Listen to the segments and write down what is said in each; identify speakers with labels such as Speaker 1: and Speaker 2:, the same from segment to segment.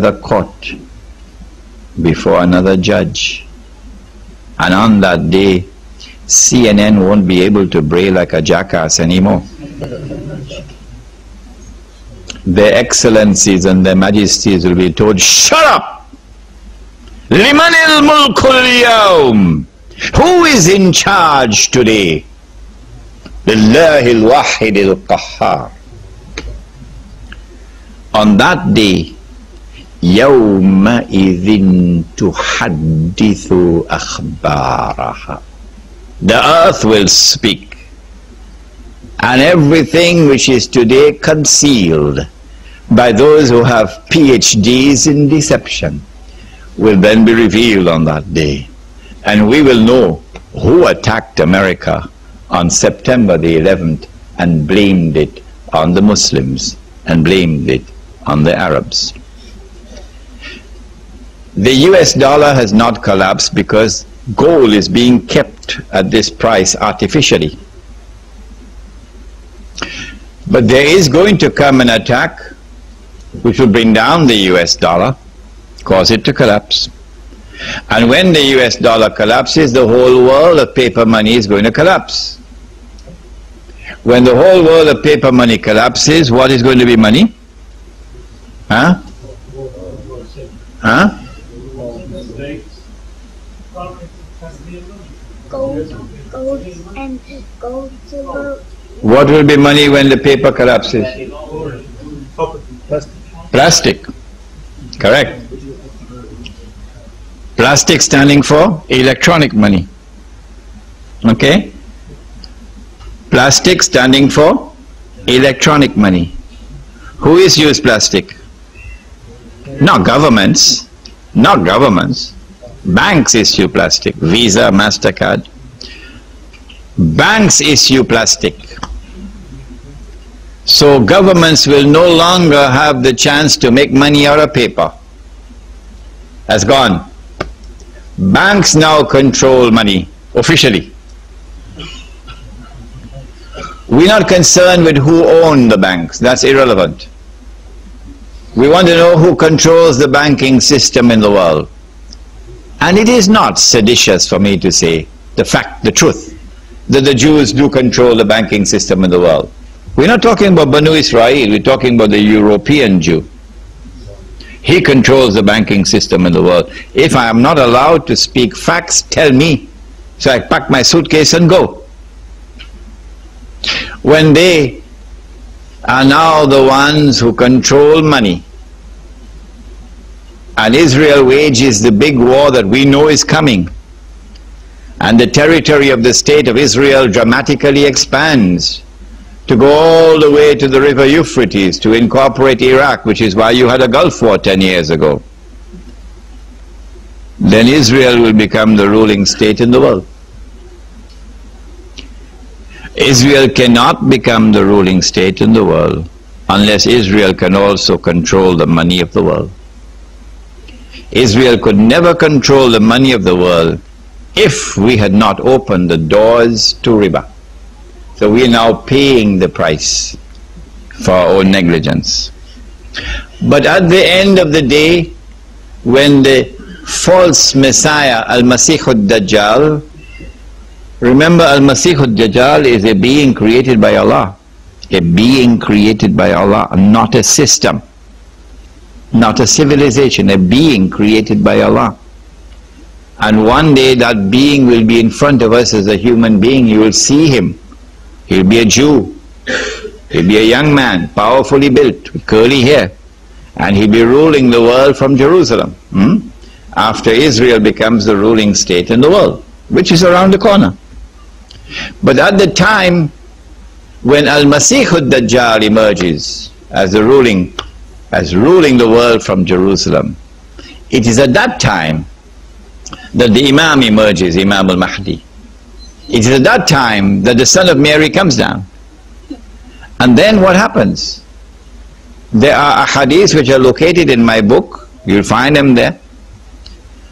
Speaker 1: the court before another judge. And on that day, CNN won't be able to bray like a jackass anymore. Their excellencies and their majesties will be told, shut up! Limanil mulkul yawm. Who is in charge today? Lillahi al-wahid al-qahhar. On that day, yawma idhin tuhaddithu akhbaraha. The earth will speak, and everything which is today concealed by those who have PhDs in deception will then be revealed on that day. And we will know who attacked America on September the 11th and blamed it on the Muslims and blamed it on the Arabs. The US dollar has not collapsed because gold is being kept at this price artificially. But there is going to come an attack which will bring down the US dollar, cause it to collapse. And when the US dollar collapses, the whole world of paper money is going to collapse. When the whole world of paper money collapses, what is going to be money? Huh? Huh?
Speaker 2: Gold and gold, silver.
Speaker 1: What will be money when the paper collapses? Plastic. Correct. Plastic standing for electronic money. Okay? Plastic standing for electronic money. Who is used plastic? Not governments. Not governments. Banks issue plastic. Visa, MasterCard. Banks issue plastic. So governments will no longer have the chance to make money out of paper. That's gone. Banks now control money, officially. We're not concerned with who owns the banks. That's irrelevant. We want to know who controls the banking system in the world. And it is not seditious for me to say the truth, that the Jews do control the banking system in the world. We're not talking about Banu Israel, we're talking about the European Jew. He controls the banking system in the world. If I am not allowed to speak facts, tell me. So I pack my suitcase and go. When they are now the ones who control money, and Israel wages the big war that we know is coming, and the territory of the state of Israel dramatically expands to go all the way to the river Euphrates to incorporate Iraq, which is why you had a Gulf War 10 years ago. Then Israel will become the ruling state in the world. Israel cannot become the ruling state in the world unless Israel can also control the money of the world. Israel could never control the money of the world if we had not opened the doors to riba. So we are now paying the price for our own negligence. But at the end of the day, when the false Messiah, Al-Masih al-Dajjal, remember Al-Masih al-Dajjal is a being created by Allah. A being created by Allah, not a system, not a civilization, a being created by Allah. And one day that being will be in front of us as a human being. You will see him. He'll be a Jew. He'll be a young man, powerfully built, with curly hair. And he'll be ruling the world from Jerusalem. After Israel becomes the ruling state in the world, which is around the corner. But at the time when Al-Masih al-Dajjal emerges as ruling the world from Jerusalem, it is at that time that the Imam emerges, Imam al-Mahdi. It is at that time that the son of Mary comes down. And then what happens? There are ahadith which are located in my book. You'll find them there.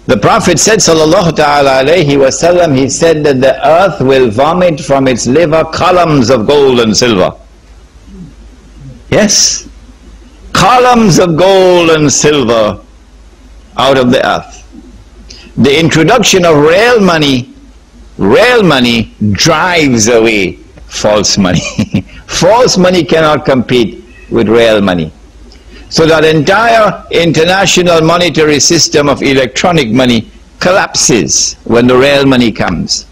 Speaker 1: The Prophet said, sallallahu ta'ala alayhi wasallam, he said that the earth will vomit from its liver columns of gold and silver. Yes. columns of gold and silver out of the earth. The introduction of real money drives away false money. False money cannot compete with real money. So that entire international monetary system of electronic money collapses when the real money comes.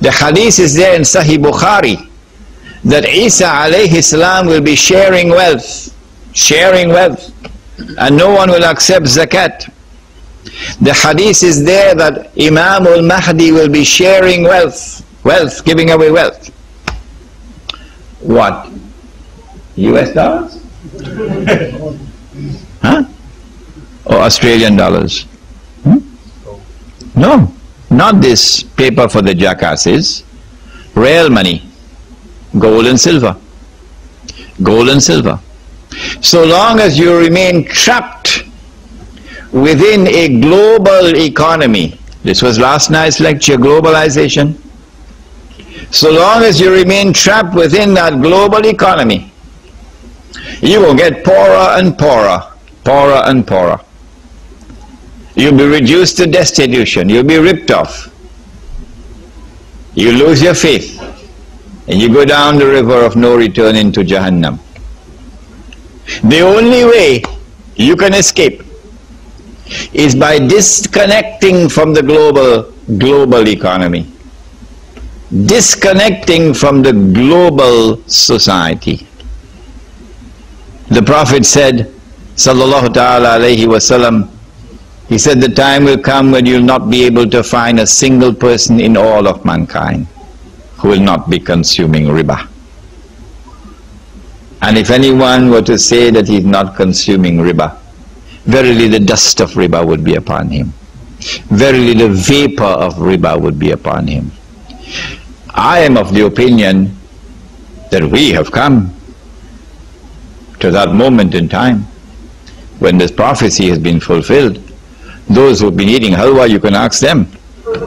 Speaker 1: The hadith is there in Sahih Bukhari that Isa alayhi salam will be sharing wealth, and no one will accept zakat. The hadith is there that Imam al-Mahdi will be sharing wealth, giving away wealth. What? US dollars? Huh? Or Australian dollars? No, not this paper for the jackasses. Real money, gold and silver. Gold and silver. So long as you remain trapped within a global economy, this was last night's lecture, globalization. So long as you remain trapped within that global economy, you will get poorer and poorer, poorer and poorer. You'll be reduced to destitution, you'll be ripped off. You lose your faith, and you go down the river of no return into Jahannam. The only way you can escape is by disconnecting from the global economy, disconnecting from the global society. The Prophet said, sallallahu ta'ala alayhi wasallam, he said, the time will come when you'll not be able to find a single person in all of mankind who will not be consuming riba. And if anyone were to say that he's not consuming riba, verily the dust of riba would be upon him. Verily the vapor of riba would be upon him. I am of the opinion that we have come to that moment in time when this prophecy has been fulfilled. Those who have been eating halwa, you can ask them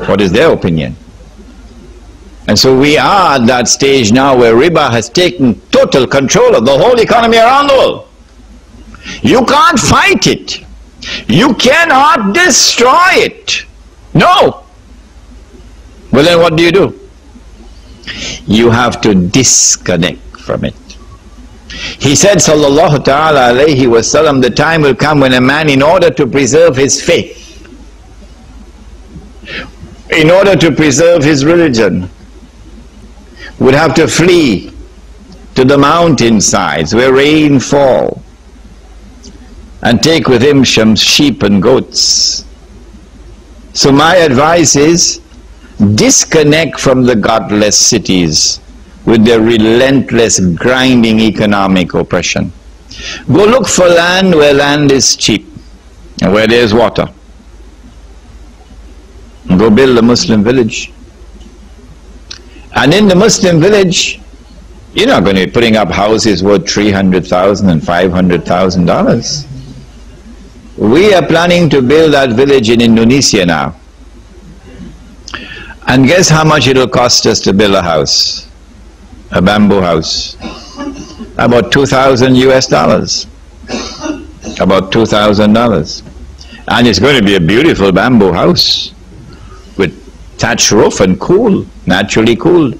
Speaker 1: what is their opinion. And so we are at that stage now where riba has taken total control of the whole economy around the world. You can't fight it. You cannot destroy it. No. Well, then what do? You have to disconnect from it. He said, sallallahu ta'ala alayhi wasallam, the time will come when a man, in order to preserve his faith, in order to preserve his religion, would have to flee to the mountainsides where rain falls, and take with him some sheep and goats. So my advice is, disconnect from the godless cities with their relentless grinding economic oppression. Go look for land where land is cheap and where there is water. Go build a Muslim village. And in the Muslim village, you're not going to be putting up houses worth $300,000 and $500,000. We are planning to build that village in Indonesia now. And guess how much it will cost us to build a house? A bamboo house. About $2,000 US. About $2,000. And it's going to be a beautiful bamboo house with thatched roof and cool, naturally cooled.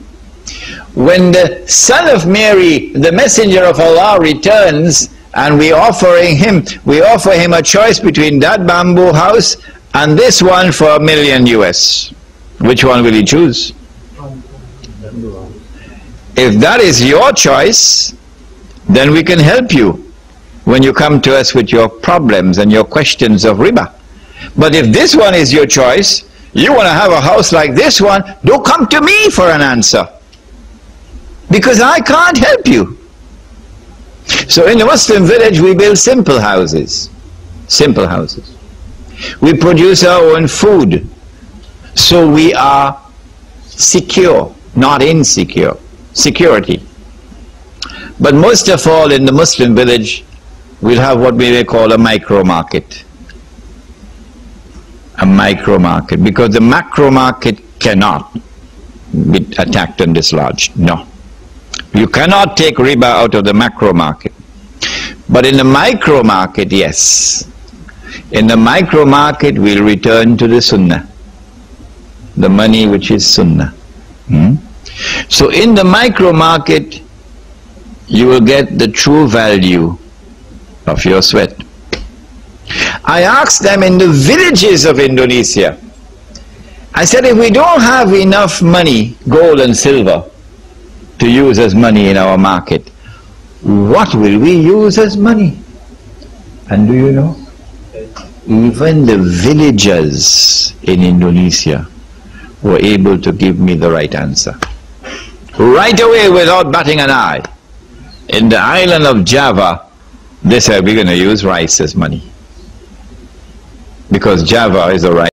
Speaker 1: When the son of Mary, the messenger of Allah, returns, and we offer him a choice between that bamboo house and this one for $1 million US. Which one will he choose? If that is your choice, then we can help you when you come to us with your problems and your questions of riba. But if this one is your choice, you want to have a house like this one, don't come to me for an answer, because I can't help you. So in the Muslim village we build simple houses. Simple houses. We produce our own food. So we are secure, not insecure. Security. But most of all, in the Muslim village, we'll have what we may call a micro market. A micro market, because the macro market cannot be attacked and dislodged. No. You cannot take riba out of the macro market. But in the micro market, yes. In the micro market, we'll return to the sunnah, the money which is sunnah. So in the micro market, you will get the true value of your sweat. I asked them in the villages of Indonesia, I said, if we don't have enough money, gold and silver, to use as money in our market, what will we use as money? And do you know? Even the villagers in Indonesia were able to give me the right answer. Right away, without batting an eye. In the island of Java, they said, we're going to use rice as money. Because Java is a rice.